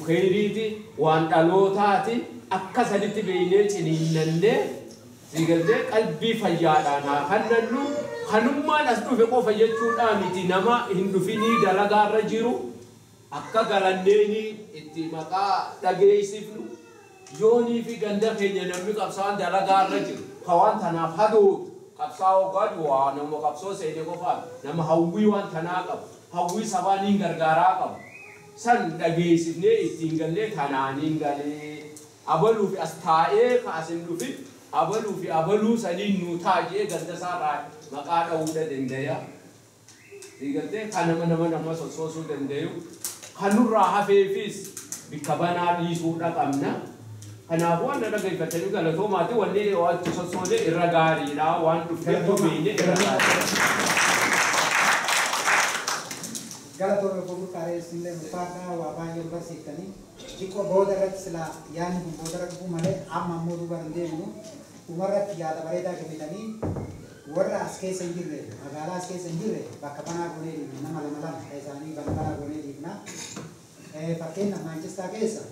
خيريتي وان دالوتاتي akka saditti beeyne ciniinanne sigalte qalbii fayyaadhaana kannannu kanummaan as dhufe qofa jechuudha miti nama hin dhufinii dalagaarra jiru akka galanneeni itti maqaa dhageessifnu yoonii fi ganda keenya namni qabsaan dalagaarra jiru kawaan tanaaf haduu qabsaa ogaadu waa nama qabsoo seene qofa nama hawwii waan tanaa qabu hawwii sabaaniin gargaaraa qabu san dhageessifnee ittiin gallee tanaaniin galee abaluu fi astaa'ee kaasin dhufi abaluu fi abaluu saniin nuu taajee ganda saarraa maqaa dha'uudha dandaya sigalte kana nama sosoosuu dandayu kanurraa hafeefis bikka banaa dhiisuudha qabna kanaafuu waan dhaggeeffatanii galatoomaati wanni waan sosoosee irra gaariidha waan dhufeetu beeyne irra gaariidha. Galatoomaa gurgurtaaree sinlee mufaadaa waa baay'ee barsiiftanii xiqqoo booda irratti silaa yaani kun booda irratti kun malee amma ammoo duuba hin deemnu dhumarratti yaada bareedaa kennitanii warra as keessa hin jirre magaalaa as keessa hin jirre bakka banaa goonee dhiifna nama lama isaanii bakka banaa goonee dhiifna fakkeenyaaf Maanchestaa keessa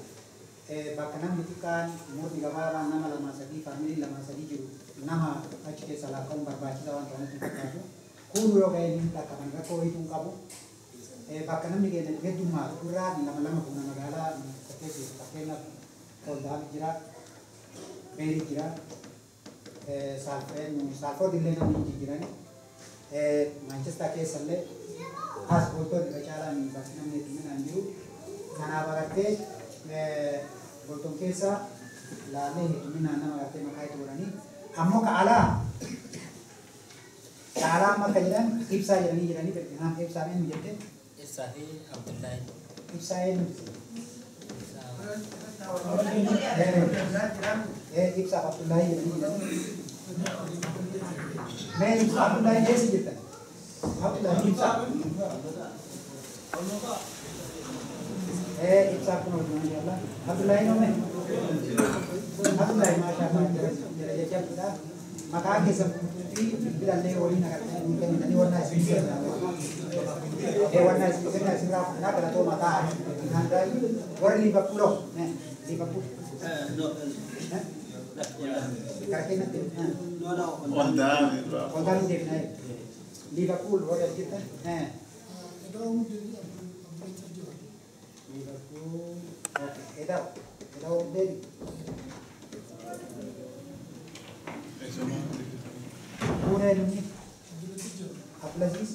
bakka namni xiqqaan murni gabaabaan nama lama sadii faamilii lama sadii jiru nama achi keessa laakkaa'uun barbaachisaa waan ta'aniif hin fakkaatu kun yoo ga'e ni dhaqqaban rakkoo hiituu qabu. Bakka namni keenya heddummaa irraa lama kun magaalaa keessatti fakkeenyaaf Koldaal jira, Beerii jira, Saalfood illee namni jiran, Maanchestaa keessa illee paaspoortoon irra caalaan bakki namni hedduminaan jiru. Kanaaf agartee boltoon keessa laallee hedduminaan nama agartee maqaa itti godhanii ammoo ka'alaa akka jedhan ibsaa jedhanii kanaaf ibsaa eenyu jette. Ibsahi Abdullahi. Ibsahi. Ibsa Abdullahi ini. Main Ibsa Abdullahi dia sejuta. Abdullahi Ibsa. Ibsa pun Allah. Abdullahi nama. Abdullahi masya Allah. Jadi kita maka kita bila lewat ini akan mungkin ini warna spesial. Warna spesialnya sirap nak ada tu mata. Nanti warna Liverpool, Liverpool. No. Kaki nanti. No. Ondar ni Liverpool warna kita. Liverpool. Okay. Eda Dari. Kemudian ini Abdulaziz.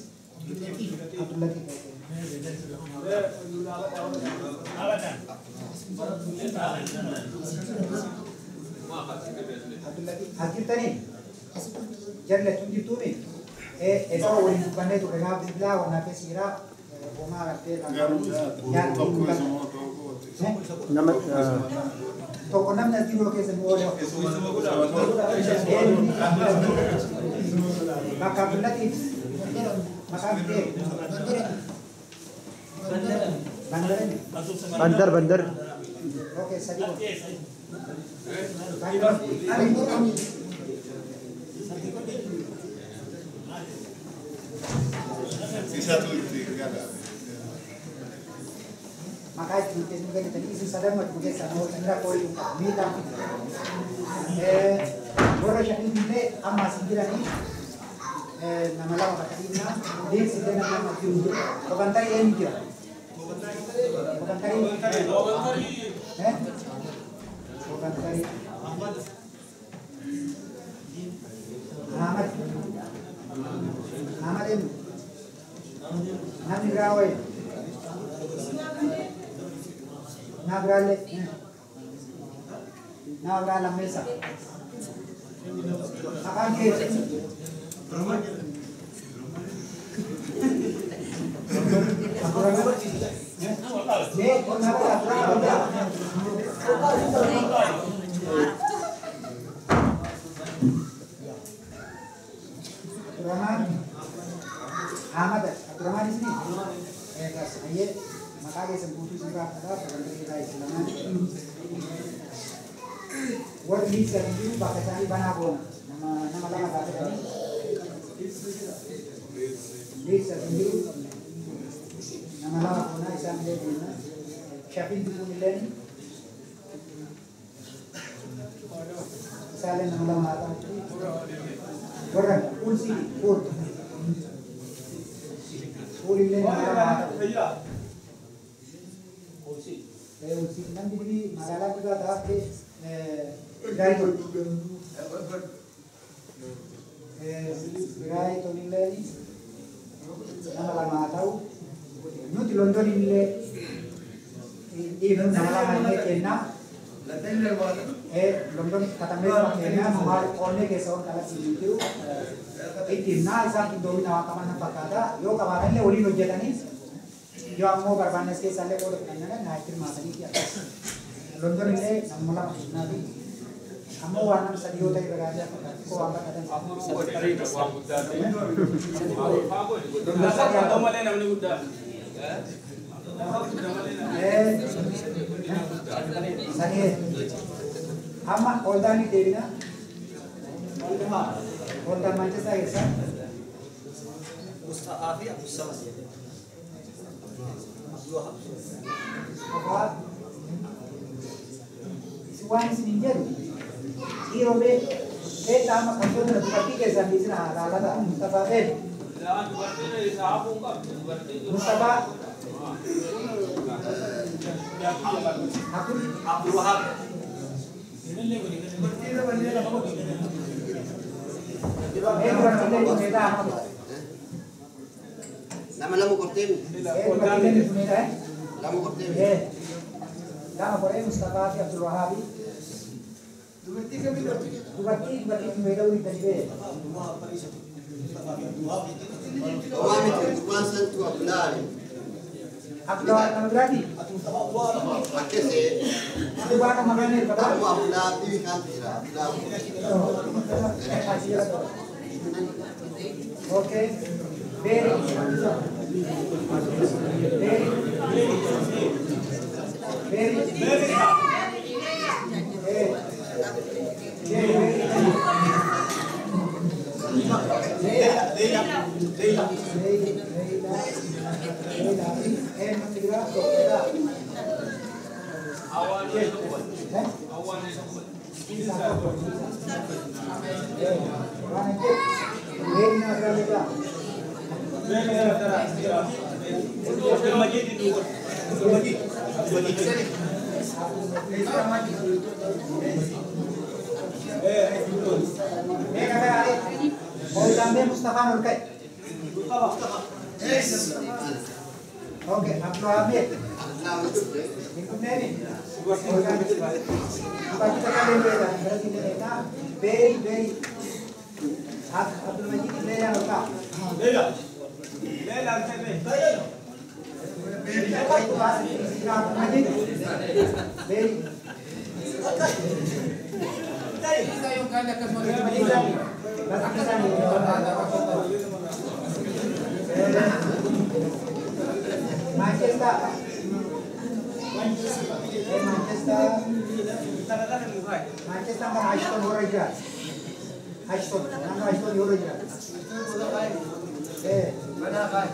Akhir tadi, jadi tunjuk tu ni. Itu orang bukan itu kerana bila warna kesira, rumah ada yang nama toko nama nanti orang kesini boleh. Maka berarti maka bandar. Oke, saya. Maka itu mungkin tadi isu sadar mungkin sama Indra Koi Mita. Orang yang ini amas sendiri nama lama kata ini, dia sedang nama juru. Kebantai yang dia. Kebantai. Kebantai. Ahmad. Ahmad ini. Nami Rawai. Nagrale. Nagrala mesa. Akan ke. Ahmad, Abdurrahman di sini. Saya makanya sembuh sudah ada pada kita Islam. Word leads yang itu pakai cari banabon. Nama lama kata ini. Leads yang itu nama lama pun Islam dia punya. Shafin Dukun Ilani. Salen nama lama atau orang ulsi ul Ilani nama lama ulsi nanti di Malaala juga ada Virai itu Ilani nama lama atau Nuti London ini nama lama ini kena London katanya pakainya mahal oleh kesan kalau itu timna isang Indomie nawakaman ng pagkada yo kawakan le uli nujeta ni yo amo barbanes ke sale ko kanana na naikir masani kiya London ile namula nabi amo wana sa diyo tayo bagaya ko amba katan Sani Amma Oldani Devina Oldan Manchester Esa Mustafa Abdul Samad Apa Suwan Sinjel Hero be tama kantor na pati ke zambi sina halala Mustafa Ben Mustafa Abdul Wahab Nama lamu kortin. Lamu kortin. Nama boleh Mustafa Abdul Wahab. Dubati meda uri tadi. Kami terkuasa tu Abdullah. Abdullah nama berarti. Pakai se. Itu baru makanya kata. Kamu Abdullah di kantor. Okay. Very. Mustafa Nurkai. Oke, Abdul Hamid. Ikut ini. Bagi kita beda, berarti mereka very. Abdul Majid ini yang lengkap. Beda. Abdul Majid. Very. Manchester kan Ashton Oraja. Ashton Oraja. Mana kan?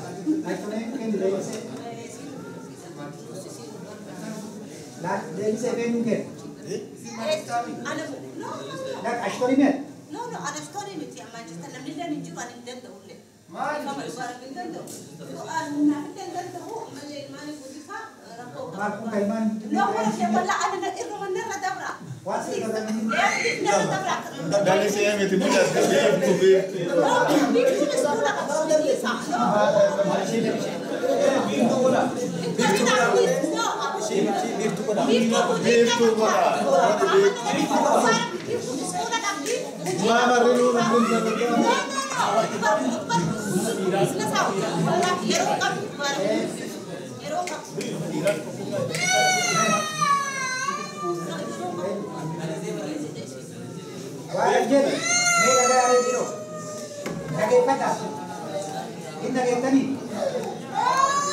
Ashton ini kan dari se. Dari se mungkin. Nak Ashton ini? No, Ashton ini tiap Manchester. Namun dia ni juga ni dia tahu le. Kamu ibarat dia tahu. Nak dia tahu. Mana kudifa? Aku kaiman. No, siapa lah ada nak irman nak dabra. Wasi kalau ini. Nak dabra. Dali saya mesti mudah sekali tu be. Itu sekolah apa ni sah. Bintu bola. Mana relu Wajar, mereka ada zero. Lagi kata, kita kita ni.